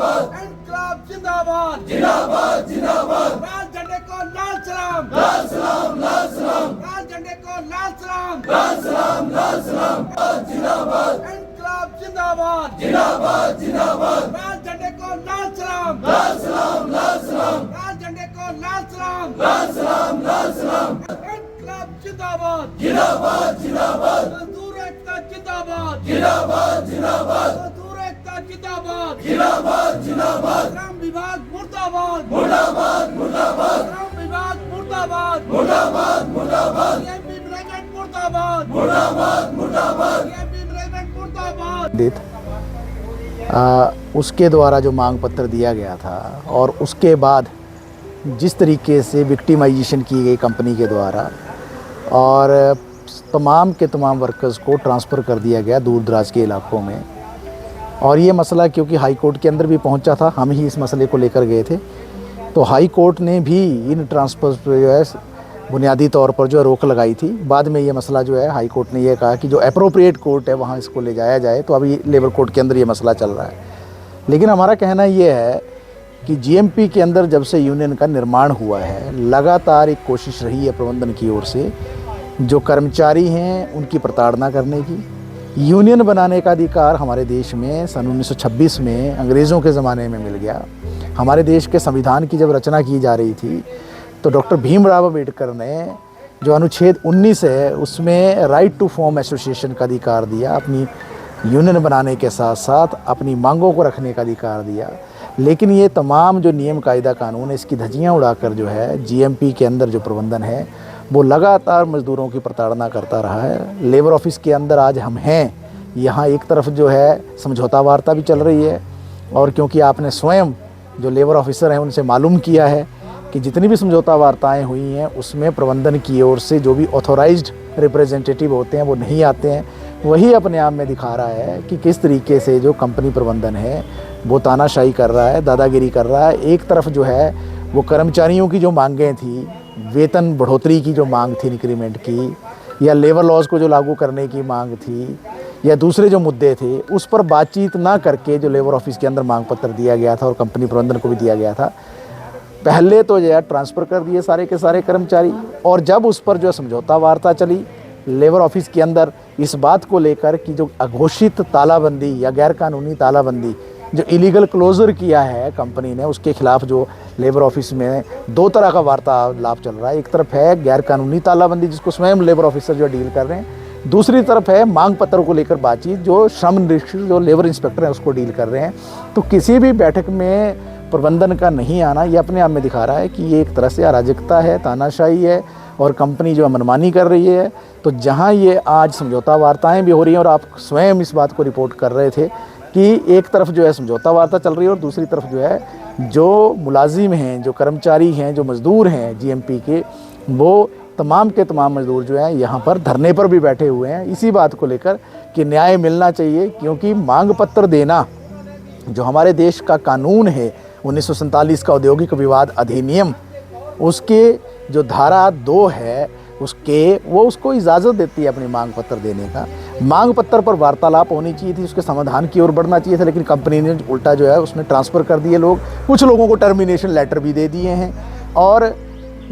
इनकलाब जिंदाबाद जिंदाबाद जिंदाबाद। लाल झंडे को लाल सलाम लाल सलाम लाल सलाम। लाल झंडे को लाल सलाम लाल सलाम लाल सलाम। जिंदाबाद इनकलाब जिंदाबाद जिंदाबाद जिंदाबाद। लाल झंडे को लाल सलाम लाल सलाम लाल सलाम। लाल झंडे को लाल सलाम लाल सलाम लाल सलाम। इनकलाब जिंदाबाद जिंदाबाद जिंदाबाद। मजदूर एकता जिंदाबाद जिंदाबाद जिंदाबाद। मजदूर एकता जिंदाबाद जिंदाबाद जिंदाबाद। श्रम विभाग मुर्दाबाद मुर्दाबाद मुर्दाबाद। श्रम विभाग मुर्दाबाद मुर्दाबाद मुर्दाबाद। एमपी मैनेजमेंट मुर्दाबाद मुर्दाबाद मुर्दाबाद। एमपी मैनेजमेंट मुर्दाबाद। उसके द्वारा जो मांग पत्र दिया गया था और उसके बाद जिस तरीके से विक्टिमाइजेशन की गई कंपनी के द्वारा और तमाम के तमाम वर्कर्स को ट्रांसफ़र कर दिया गया दूर दराज के इलाकों में। और ये मसला क्योंकि हाई कोर्ट के अंदर भी पहुंचा था, हम ही इस मसले को लेकर गए थे, तो हाई कोर्ट ने भी इन ट्रांसफ़र पर जो है बुनियादी तौर पर जो है रोक लगाई थी। बाद में ये मसला जो है हाई कोर्ट ने ये कहा कि जो अप्रोप्रिएट कोर्ट है वहाँ इसको ले जाया जाए, तो अभी लेबर कोर्ट के अंदर ये मसला चल रहा है। लेकिन हमारा कहना ये है कि जीएमपी के अंदर जब से यूनियन का निर्माण हुआ है, लगातार एक कोशिश रही है प्रबंधन की ओर से जो कर्मचारी हैं उनकी प्रताड़ना करने की। यूनियन बनाने का अधिकार हमारे देश में सन 1926 में अंग्रेज़ों के ज़माने में मिल गया। हमारे देश के संविधान की जब रचना की जा रही थी तो डॉक्टर भीमराव अम्बेडकर ने जो अनुच्छेद 19 है उसमें राइट टू फॉर्म एसोसिएशन का अधिकार दिया, अपनी यूनियन बनाने के साथ साथ अपनी मांगों को रखने का अधिकार दिया। लेकिन ये तमाम जो नियम कायदा कानून है इसकी धज्जियाँ उड़ाकर जो है जीएमपी के अंदर जो प्रबंधन है वो लगातार मज़दूरों की प्रताड़ना करता रहा है। लेबर ऑफिस के अंदर आज हम हैं, यहाँ एक तरफ जो है समझौता वार्ता भी चल रही है और क्योंकि आपने स्वयं जो लेबर ऑफिसर हैं उनसे मालूम किया है कि जितनी भी समझौता वार्ताएँ हुई हैं उसमें प्रबंधन की ओर से जो भी ऑथोराइज्ड रिप्रेजेंटेटिव होते हैं वो नहीं आते हैं। वही अपने आप में दिखा रहा है कि किस तरीके से जो कंपनी प्रबंधन है वो तानाशाही कर रहा है, दादागिरी कर रहा है। एक तरफ जो है वो कर्मचारियों की जो मांगें थी, वेतन बढ़ोतरी की जो मांग थी इंक्रीमेंट की, या लेबर लॉज को जो लागू करने की मांग थी, या दूसरे जो मुद्दे थे उस पर बातचीत ना करके जो लेबर ऑफिस के अंदर मांग पत्र दिया गया था और कंपनी प्रबंधन को भी दिया गया था, पहले तो जो है ट्रांसफ़र कर दिए सारे के सारे कर्मचारी। और जब उस पर जो समझौता वार्ता चली लेबर ऑफिस के अंदर इस बात को लेकर कि जो अघोषित तालाबंदी या गैरकानूनी तालाबंदी जो इलीगल क्लोज़र किया है कंपनी ने, उसके खिलाफ जो लेबर ऑफिस में दो तरह का वार्तालाप चल रहा है। एक तरफ है गैरकानूनी तालाबंदी जिसको स्वयं लेबर ऑफिसर जो डील कर रहे हैं, दूसरी तरफ है मांग पत्र को लेकर बातचीत जो श्रम निरीक्षक जो लेबर इंस्पेक्टर है उसको डील कर रहे हैं। तो किसी भी बैठक में प्रबंधन का नहीं आना ये अपने आप में दिखा रहा है कि ये एक तरह से अराजकता है, तानाशाही है और कंपनी जो मनमानी कर रही है। तो जहाँ ये आज समझौता वार्ताएँ भी हो रही हैं और आप स्वयं इस बात को रिपोर्ट कर रहे थे कि एक तरफ जो है समझौता वार्ता चल रही है और दूसरी तरफ जो है जो मुलाजिम हैं, जो कर्मचारी हैं, जो मज़दूर हैं जीएमपी के, वो तमाम के तमाम मज़दूर जो हैं यहाँ पर धरने पर भी बैठे हुए हैं इसी बात को लेकर कि न्याय मिलना चाहिए। क्योंकि मांग पत्र देना जो हमारे देश का कानून है 1947 का औद्योगिक विवाद अधिनियम, उसके जो धारा 2 है वो उसको इजाज़त देती है अपनी मांग पत्र देने का। मांग पत्र पर वार्तालाप होनी चाहिए थी, उसके समाधान की ओर बढ़ना चाहिए था, लेकिन कंपनी ने उल्टा जो है उसमें ट्रांसफ़र कर दिए लोग, कुछ लोगों को टर्मिनेशन लेटर भी दे दिए हैं। और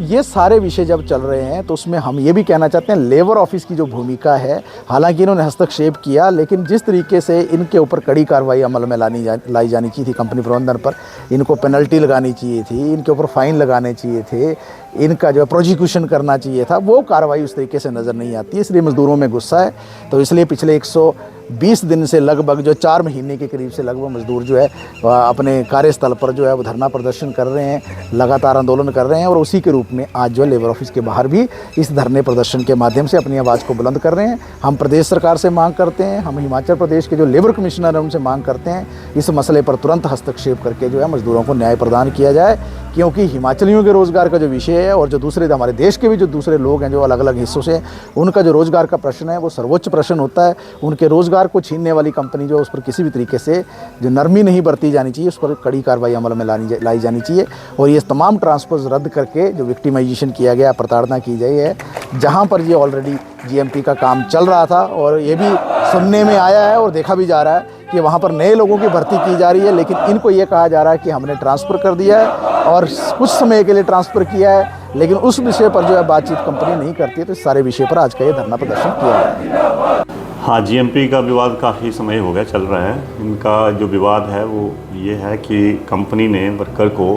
ये सारे विषय जब चल रहे हैं तो उसमें हम ये भी कहना चाहते हैं लेबर ऑफिस की जो भूमिका है, हालांकि इन्होंने हस्तक्षेप किया लेकिन जिस तरीके से इनके ऊपर कड़ी कार्रवाई अमल में लाई जानी चाहिए थी कंपनी प्रबंधन पर, इनको पेनल्टी लगानी चाहिए थी, इनके ऊपर फ़ाइन लगाने चाहिए थे, इनका जो प्रोसिक्यूशन करना चाहिए था, वो कार्रवाई उस तरीके से नज़र नहीं आती है। इसलिए मज़दूरों में गुस्सा है। तो इसलिए पिछले 120 दिन से लगभग जो 4 महीने के करीब से लगभग मज़दूर जो है अपने कार्यस्थल पर जो है वो धरना प्रदर्शन कर रहे हैं, लगातार आंदोलन कर रहे हैं और उसी के रूप में आज जो है लेबर ऑफिस के बाहर भी इस धरने प्रदर्शन के माध्यम से अपनी आवाज़ को बुलंद कर रहे हैं। हम प्रदेश सरकार से मांग करते हैं, हम हिमाचल प्रदेश के जो लेबर कमिश्नर हैं उनसे मांग करते हैं इस मसले पर तुरंत हस्तक्षेप करके जो है मज़दूरों को न्याय प्रदान किया जाए। क्योंकि हिमाचलियों के रोज़गार का जो विषय है और जो दूसरे हमारे देश के भी जो दूसरे लोग हैं जो अलग अलग हिस्सों से, उनका जो रोज़गार का प्रश्न है वो सर्वोच्च प्रश्न होता है। उनके रोज़गार अधिकार को छीनने वाली कंपनी जो, उस पर किसी भी तरीके से जो नरमी नहीं बरती जानी चाहिए, उस पर कड़ी कार्रवाई अमल में लाई जानी चाहिए। और ये तमाम ट्रांसफर्स रद्द करके जो विक्टिमाइजेशन किया गया, प्रताड़ना की गई है, जहाँ पर ये ऑलरेडी जीएमपी का काम चल रहा था, और ये भी सुनने में आया है और देखा भी जा रहा है कि वहाँ पर नए लोगों की भर्ती की जा रही है, लेकिन इनको ये कहा जा रहा है कि हमने ट्रांसफ़र कर दिया है और कुछ समय के लिए ट्रांसफ़र किया है, लेकिन उस विषय पर जो है बातचीत कंपनी नहीं करती है। तो इस सारे विषय पर आज का ये धरना प्रदर्शन किया है। हाँ, जीएमपी का विवाद काफ़ी समय हो गया चल रहा है। इनका जो विवाद है वो ये है कि कंपनी ने वर्कर को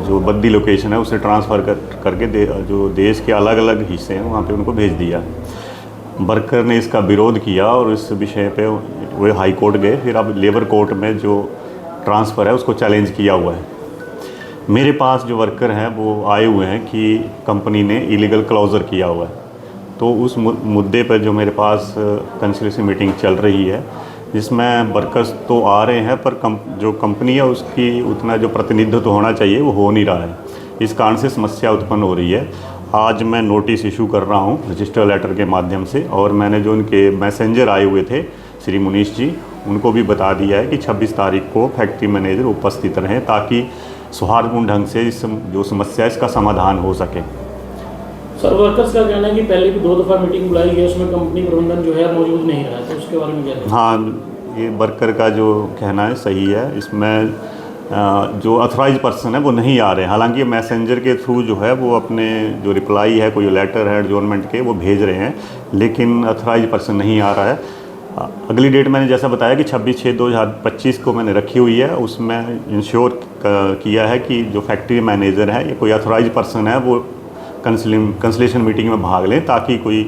जो बद्दी लोकेशन है उसे ट्रांसफ़र करके जो देश के अलग अलग हिस्से हैं वहाँ पे उनको भेज दिया। वर्कर ने इसका विरोध किया और इस विषय पे वो हाई कोर्ट गए, फिर अब लेबर कोर्ट में जो ट्रांसफ़र है उसको चैलेंज किया हुआ है। मेरे पास जो वर्कर हैं वो आए हुए हैं कि कंपनी ने इलीगल क्लोज़र किया हुआ है। तो उस मुद्दे पर जो मेरे पास कंसल्टेशन मीटिंग चल रही है, जिसमें वर्कर्स तो आ रहे हैं पर जो कंपनी है उसकी उतना जो प्रतिनिधित्व तो होना चाहिए वो हो नहीं रहा है। इस कारण से समस्या उत्पन्न हो रही है। आज मैं नोटिस इशू कर रहा हूँ रजिस्टर लेटर के माध्यम से, और मैंने जो उनके मैसेंजर आए हुए थे श्री मुनीश जी, उनको भी बता दिया है कि 26 तारीख को फैक्ट्री मैनेजर उपस्थित रहें ताकि सौहार्दपूर्ण ढंग से इस जो समस्या इसका समाधान हो सके। सर, वर्कर्स का कहना है कि पहले भी 2 दफ़ा मीटिंग बुलाई गई, उसमें कंपनी प्रबंधन जो है मौजूद नहीं रहा, तो उसके बारे में क्या? हाँ, ये वर्कर का जो कहना है सही है। इसमें जो अथराइज पर्सन है वो नहीं आ रहे हैं। हालांकि मैसेंजर के थ्रू जो है वो अपने जो रिप्लाई है, कोई लेटर है एडजॉर्नमेंट के, वो भेज रहे हैं, लेकिन अथराइज पर्सन नहीं आ रहा है। अगली डेट मैंने जैसा बताया कि 26/6/2025 को मैंने रखी हुई है। उसमें इंश्योर किया है कि जो फैक्ट्री मैनेजर है या कोई अथराइज पर्सन है वो कंसलेशन मीटिंग में भाग लें ताकि कोई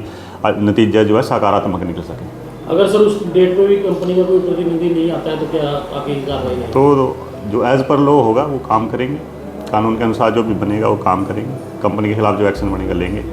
नतीजा जो है सकारात्मक निकल सके। अगर सर उस डेट पे भी कंपनी का कोई प्रतिनिधि नहीं आता है तो क्या आगे कार्रवाई है? तो जो एज़ पर लॉ होगा वो काम करेंगे, कानून के अनुसार जो भी बनेगा वो काम करेंगे, कंपनी के खिलाफ जो एक्शन बनेगा लेंगे।